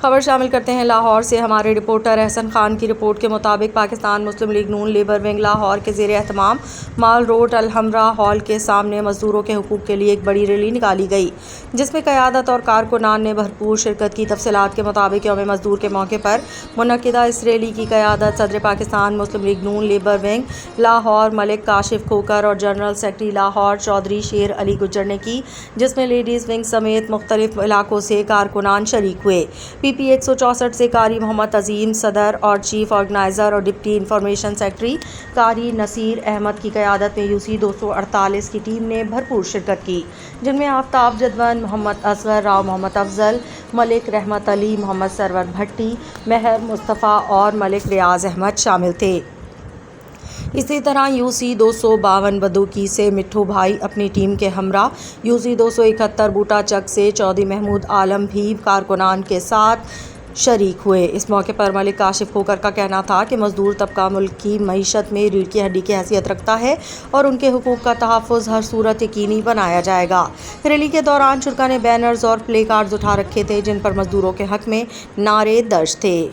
خبر شامل کرتے ہیں لاہور سے ہمارے رپورٹر احسن خان کی رپورٹ کے مطابق پاکستان مسلم لیگ نون لیبر ونگ لاہور کے زیر اہتمام مال روڈ الحمرا ہال کے سامنے مزدوروں کے حقوق کے لیے ایک بڑی ریلی نکالی گئی، جس میں قیادت اور کارکنان نے بھرپور شرکت کی۔ تفصیلات کے مطابق یوم مزدور کے موقع پر منعقدہ اس ریلی کی قیادت صدر پاکستان مسلم لیگ نون لیبر ونگ لاہور ملک کاشف کھوکر اور جنرل سیکرٹری لاہور چودھری شیر علی گجر نے کی، جس میں لیڈیز ونگ سمیت مختلف علاقوں سے کارکنان شریک ہوئے۔ پی پی 164 سے قاری محمد عظیم صدر اور چیف آرگنائزر اور ڈپٹی انفارمیشن سیکرٹری قاری نصیر احمد کی قیادت میں یو سی 248 کی ٹیم نے بھرپور شرکت کی، جن میں آفتاب جدون، محمد اصغر، راؤ محمد افضل، ملک رحمت علی، محمد سرور بھٹی، مہر مصطفیٰ اور ملک ریاض احمد شامل تھے۔ اسی طرح یو سی 252 بدوکی سے مٹھو بھائی اپنی ٹیم کے ہمراہ، یو سی 271 بوٹا چک سے چودھری محمود عالم بھی کارکنان کے ساتھ شریک ہوئے۔ اس موقع پر ملک کاشف کھوکر کا کہنا تھا کہ مزدور طبقہ ملک کی معیشت میں ریڑھ کی ہڈی کی حیثیت رکھتا ہے اور ان کے حقوق کا تحفظ ہر صورت یقینی بنایا جائے گا۔ ریلی کے دوران شرکاء نے بینرز اور پلے کارڈز اٹھا رکھے تھے، جن پر مزدوروں کے حق میں نعرے درج تھے۔